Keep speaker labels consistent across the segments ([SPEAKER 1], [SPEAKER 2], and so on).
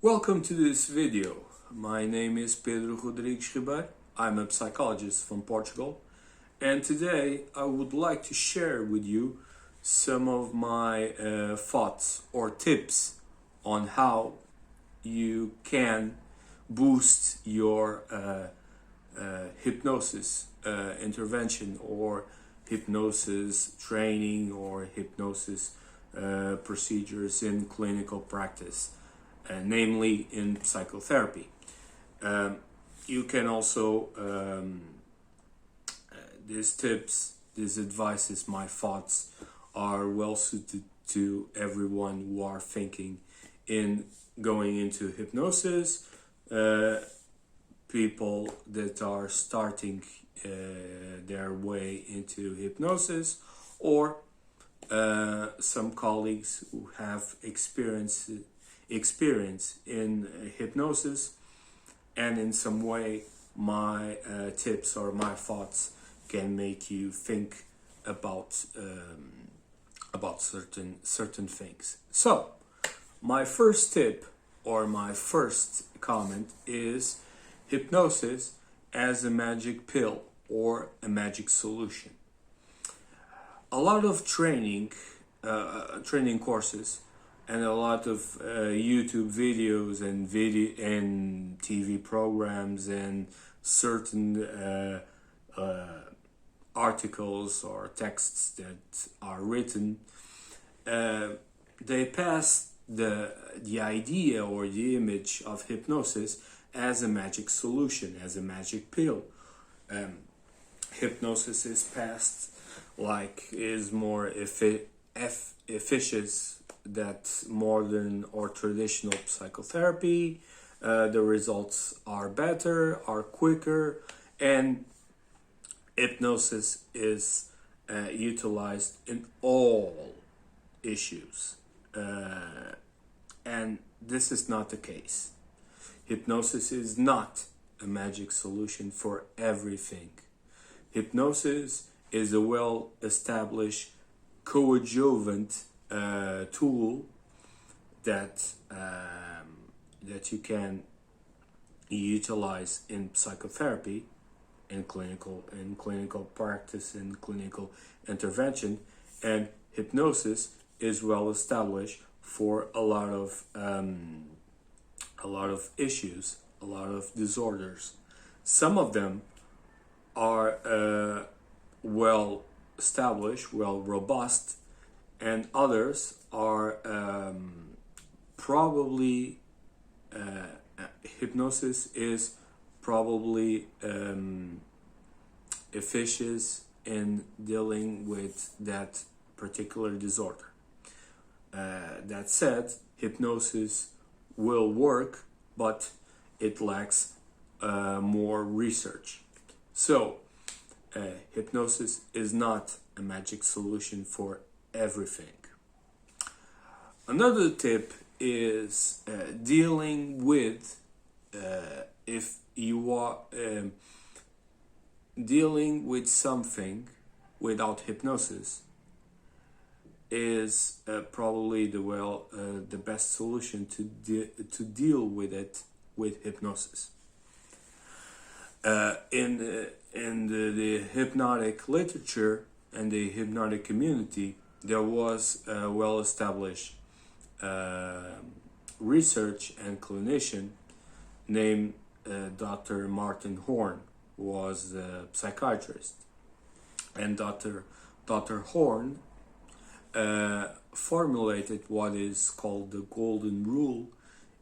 [SPEAKER 1] Welcome to this video. My name is Pedro Rodrigues Ribeiro. I'm a psychologist from Portugal, and today I would like to share with you some of my thoughts or tips on how you can boost your hypnosis intervention or hypnosis training or hypnosis procedures in clinical practice, namely in psychotherapy. You can also, these tips, these advices, my thoughts are well suited to everyone who are thinking in going into hypnosis, people that are starting their way into hypnosis, or some colleagues who have experience in hypnosis, and in some way my tips or my thoughts can make you think about certain things. So my first tip or my first comment is hypnosis as a magic pill or a magic solution. A lot of training courses and a lot of YouTube videos and TV programs and certain articles or texts that are written, they pass the idea or the image of hypnosis as a magic solution, as a magic pill. Hypnosis is passed like is more efficacious that modern or traditional psychotherapy. The results are better, are quicker, and hypnosis is utilized in all issues. And this is not the case. Hypnosis is not a magic solution for everything. Hypnosis is a well-established coadjuvant tool that you can utilize in psychotherapy, in clinical practice, in clinical intervention, and hypnosis is well established for a lot of issues, a lot of disorders. Some of them are well established, well robust, and others are probably hypnosis is probably efficacious in dealing with that particular disorder. That said, hypnosis will work, but it lacks more research. So hypnosis is not a magic solution for everything. Another tip is dealing with if you are dealing with something without hypnosis is probably the best solution to deal with it with hypnosis. In the hypnotic literature and the hypnotic community, there was a well-established research and clinician named Dr. Martin Horn, who was a psychiatrist. And Dr. Horn formulated what is called the golden rule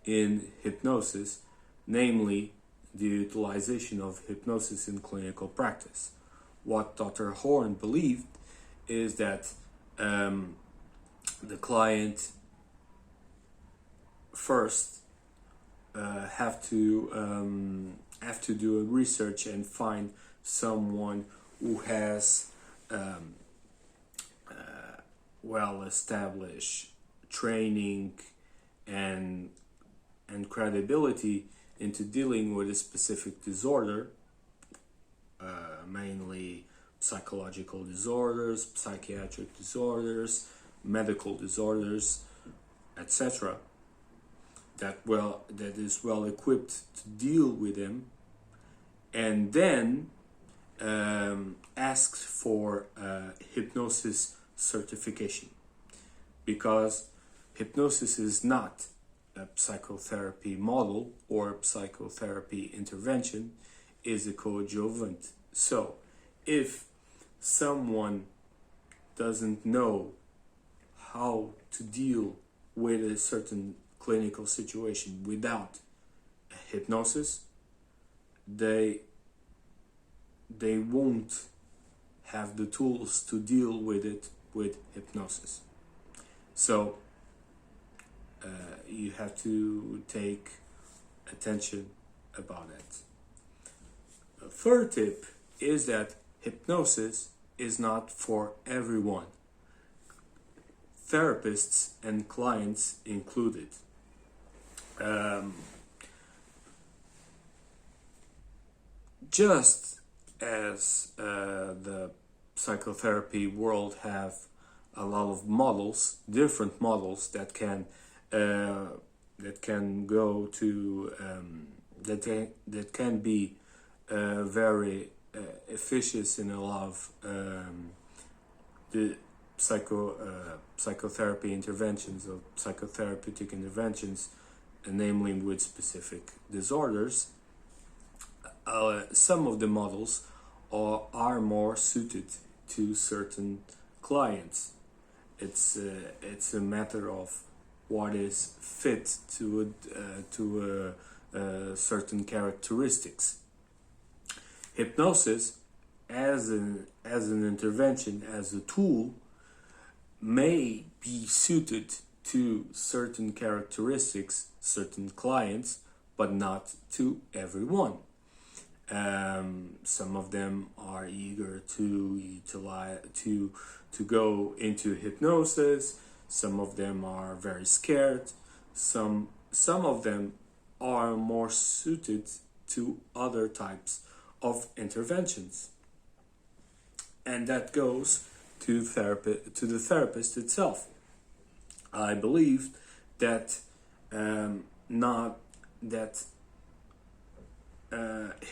[SPEAKER 1] in hypnosis, namely the utilization of hypnosis in clinical practice. What Dr. Horn believed is that the client first have to do a research and find someone who has well-established training and credibility into dealing with a specific disorder, mainly psychological disorders, psychiatric disorders, medical disorders, etc. that is well equipped to deal with them, and then asks for hypnosis certification, because hypnosis is not a psychotherapy model or psychotherapy intervention, is a coadjuvant. So if someone doesn't know how to deal with a certain clinical situation without hypnosis, they won't have the tools to deal with it with hypnosis. So you have to take attention about it. A third tip is that hypnosis is not for everyone, therapists and clients included. Just as the psychotherapy world have a lot of models, different models that can go to that can be very efficacious in a lot of the psychotherapy interventions or psychotherapeutic interventions, namely with specific disorders. Some of the models are more suited to certain clients. It's a matter of what is fit to certain characteristics. Hypnosis, as an intervention, as a tool, may be suited to certain characteristics, certain clients, but not to everyone. Some of them are eager to utilize to go into hypnosis. Some of them are very scared. Some of them are more suited to other types of interventions, and that goes to the therapist itself. I believe that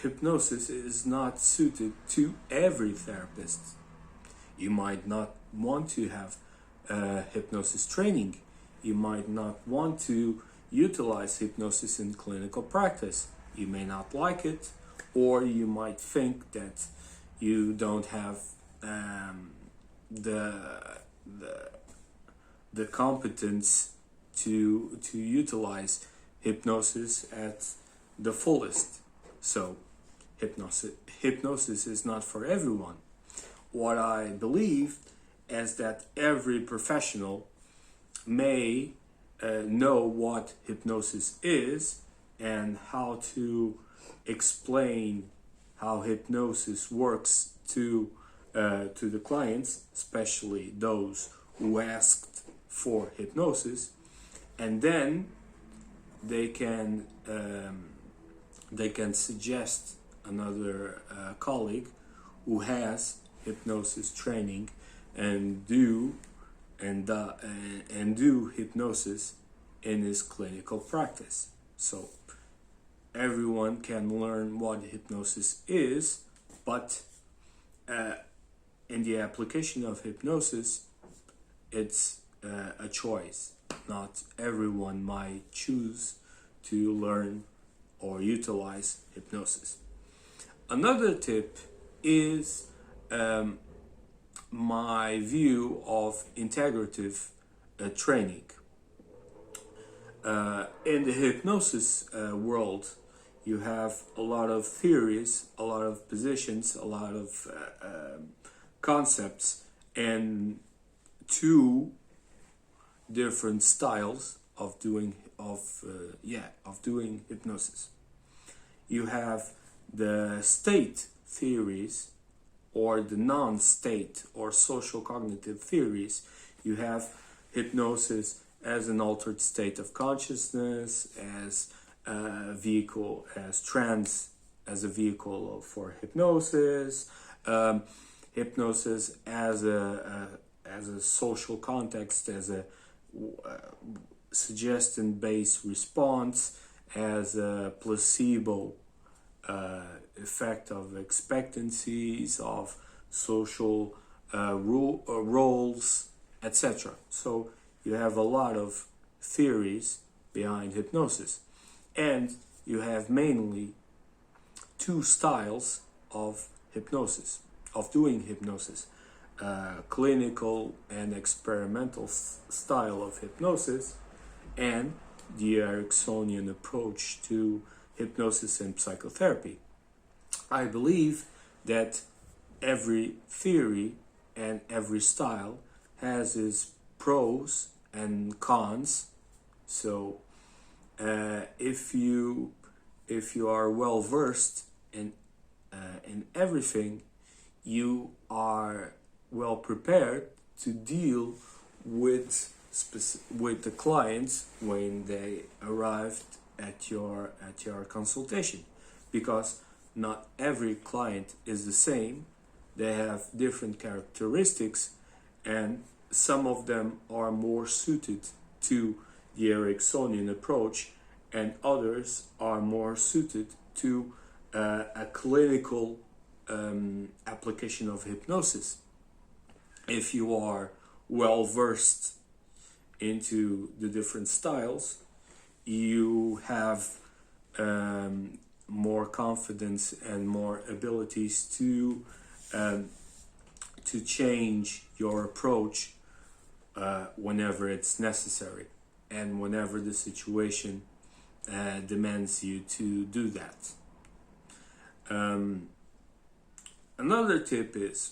[SPEAKER 1] hypnosis is not suited to every therapist. You might not want to have hypnosis training. You might not want to utilize hypnosis in clinical practice. You may not like it, or you might think that you don't have the competence to utilize hypnosis at the fullest. So hypnosis is not for everyone. What I believe is that every professional may know what hypnosis is and how to explain how hypnosis works to the clients, especially those who asked for hypnosis, and then they can suggest another colleague who has hypnosis training and do hypnosis in his clinical practice. So everyone can learn what hypnosis is, but in the application of hypnosis, it's a choice. Not everyone might choose to learn or utilize hypnosis. Another tip is my view of integrative training. In the hypnosis world, you have a lot of theories, a lot of positions, a lot of concepts, and two different styles of doing hypnosis. You have the state theories, or the non-state or social cognitive theories. You have hypnosis as an altered state of consciousness, as a vehicle, as trance as a vehicle for hypnosis, hypnosis as a social context, as a suggestion-based response, as a placebo effect of expectancies, of social roles, etc. So you have a lot of theories behind hypnosis, and you have mainly two styles of hypnosis, of doing hypnosis: clinical and experimental style of hypnosis, and the Ericksonian approach to hypnosis and psychotherapy. I believe that every theory and every style has its pros and cons. So if you are well versed in everything, you are well prepared to deal with the clients when they arrived at your consultation, because not every client is the same. They have different characteristics, and some of them are more suited to the Ericksonian approach, and others are more suited to a clinical application of hypnosis. If you are well versed into the different styles, you have more confidence and more abilities to change your approach whenever it's necessary and whenever the situation demands you to do that. Another tip is,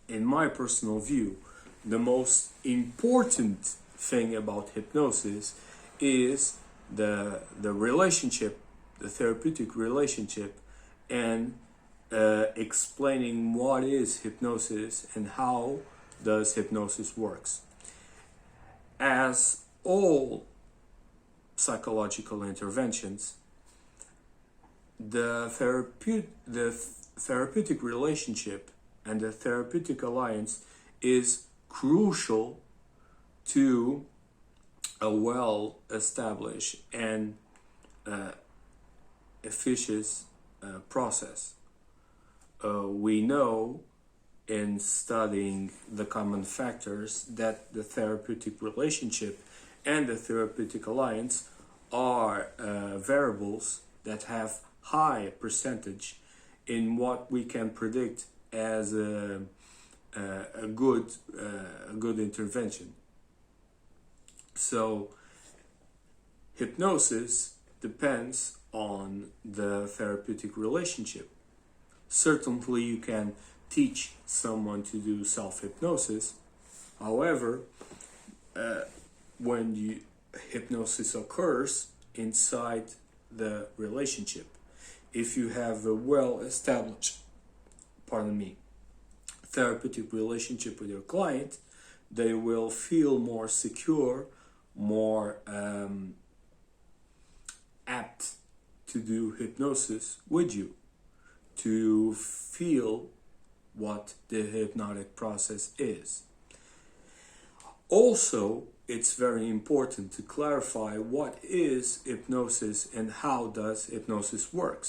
[SPEAKER 1] in my personal view, the most important thing about hypnosis is the relationship, the therapeutic relationship, and explaining what is hypnosis and how does hypnosis works. As all psychological interventions, the therapeutic relationship and the therapeutic alliance is crucial to a well-established and efficient process. We know in studying the common factors that the therapeutic relationship and the therapeutic alliance are variables that have high percentage in what we can predict as a good intervention. So hypnosis depends on the therapeutic relationship. Certainly you can teach someone to do self-hypnosis. However, when hypnosis occurs inside the relationship, if you have a well-established, therapeutic relationship with your client, they will feel more secure, more apt to do hypnosis with you, to feel what the hypnotic process is. Also, it's very important to clarify what is hypnosis and how does hypnosis work.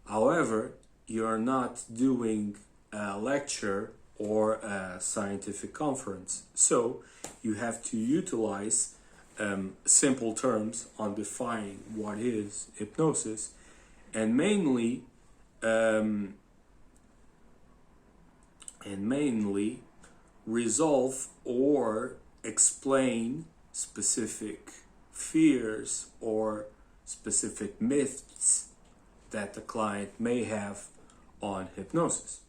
[SPEAKER 1] However, you're not doing a lecture or a scientific conference, so you have to utilize simple terms on defining what is hypnosis, and mainly resolve or explain specific fears or specific myths that the client may have on hypnosis.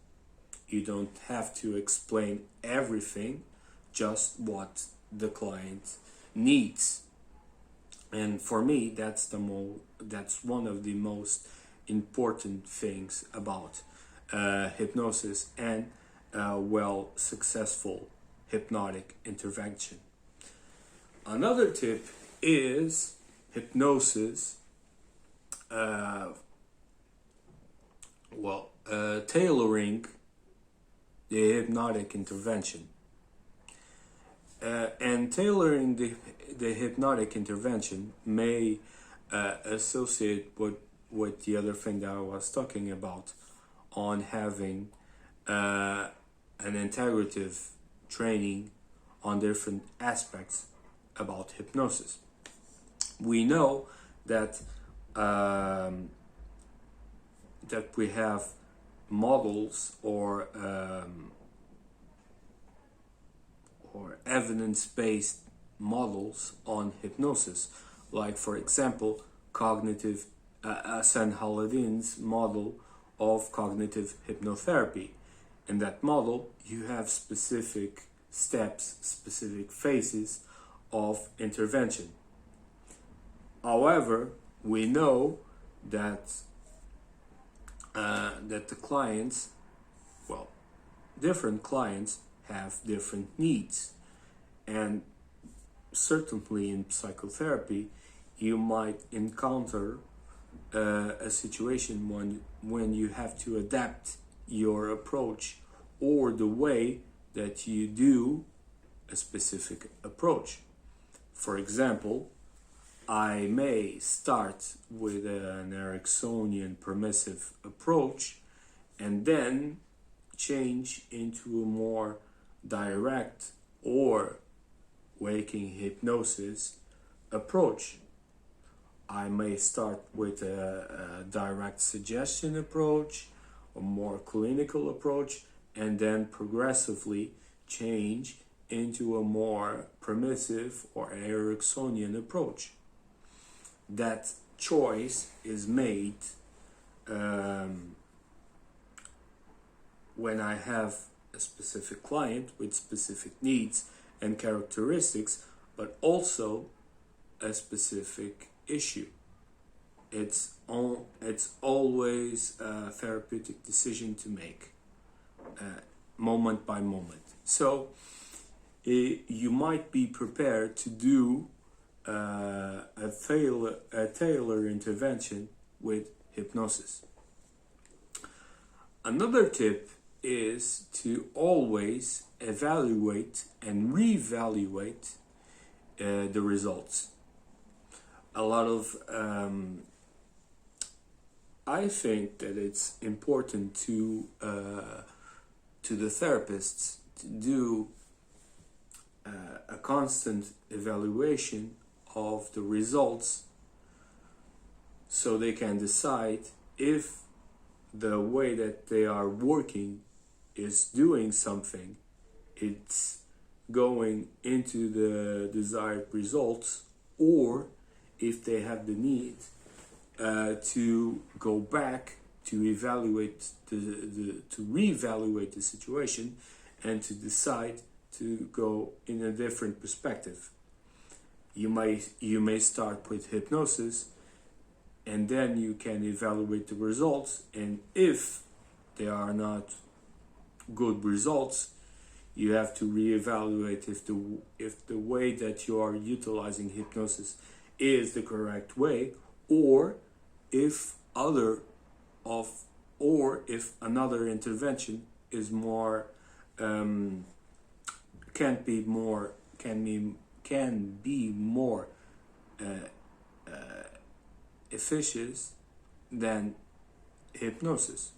[SPEAKER 1] You don't have to explain everything, just what the client needs. And for me, that's one of the most important things about hypnosis and successful hypnotic intervention. Another tip is hypnosis tailoring the hypnotic intervention. And tailoring the hypnotic intervention may associate with the other thing that I was talking about on having an integrative training on different aspects about hypnosis. We know that that we have models or evidence-based models on hypnosis, like for example cognitive Hassan Haladin's model of cognitive hypnotherapy. In that model you have specific steps, specific phases of intervention. However, we know that that the clients, well, different clients have different needs, and certainly in psychotherapy you might encounter a situation when you have to adapt your approach or the way that you do a specific approach. For example, I may start with an Ericksonian permissive approach and then change into a more direct or waking hypnosis approach. I may start with a direct suggestion approach, a more clinical approach, and then progressively change into a more permissive or Ericksonian approach. That choice is made when I have a specific client with specific needs and characteristics, but also a specific issue. It's always a therapeutic decision to make, moment by moment. So you might be prepared to do a tailored intervention with hypnosis. Another tip is to always evaluate and reevaluate the results. A lot of I think that it's important to the therapists to do a constant evaluation of the results so they can decide if the way that they are working is doing something, it's going into the desired results, or if they have the need to go back to evaluate to reevaluate the situation and to decide to go in a different perspective. You may start with hypnosis, and then you can evaluate the results, and if they are not good results, you have to reevaluate if the way that you are utilizing hypnosis is the correct way, or if another intervention is more can be more efficient than hypnosis.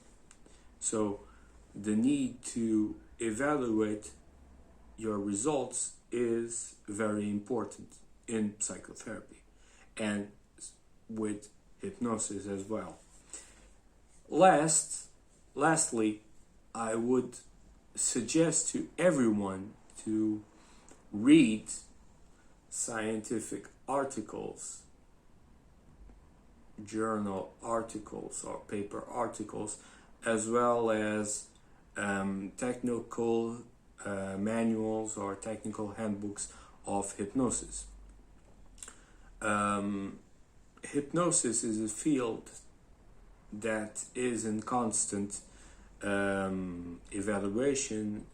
[SPEAKER 1] So the need to evaluate your results is very important in psychotherapy and with hypnosis as well. Lastly, I would suggest to everyone to read scientific articles, journal articles or paper articles, as well as technical manuals or technical handbooks of hypnosis. Hypnosis is a field that is in constant evaluation.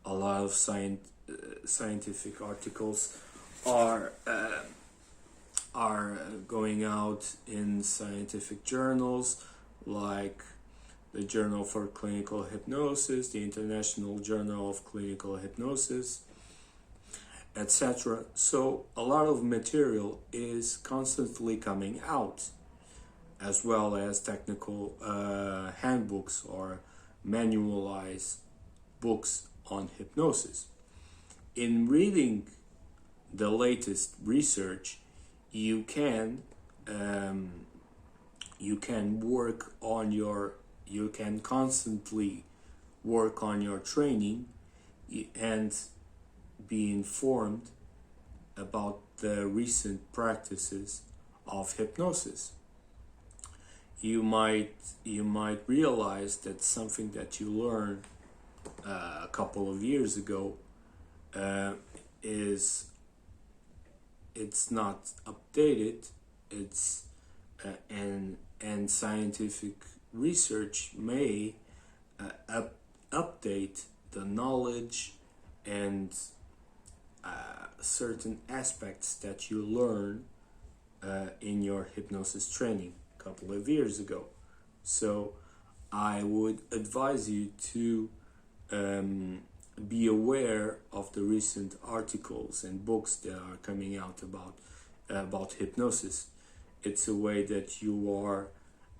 [SPEAKER 1] A lot of scientific articles are going out in scientific journals like the Journal for Clinical Hypnosis, the International Journal of Clinical Hypnosis, etc. So a lot of material is constantly coming out, as well as technical handbooks or manualized books on hypnosis. In reading the latest research, you can work on you can constantly work on your training and be informed about the recent practices of hypnosis. You might realize that something that you learned a couple of years ago is it's not updated. It's and scientific research may update the knowledge and certain aspects that you learn in your hypnosis training a couple of years ago. So I would advise you to be aware of the recent articles and books that are coming out about hypnosis. It's a way that you are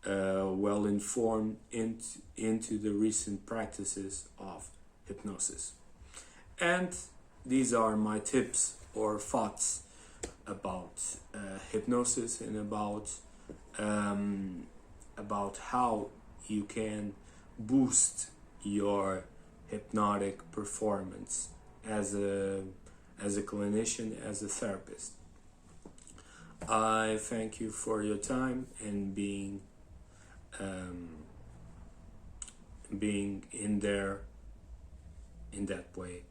[SPEAKER 1] well informed into the recent practices of hypnosis. And these are my tips or thoughts about hypnosis and about how you can boost your hypnotic performance as a clinician, as a therapist. I thank you for your time and being in there in that way.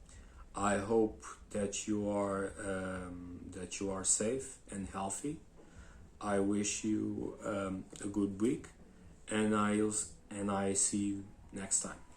[SPEAKER 1] I hope that you are safe and healthy. I wish you a good week, and I see you next time.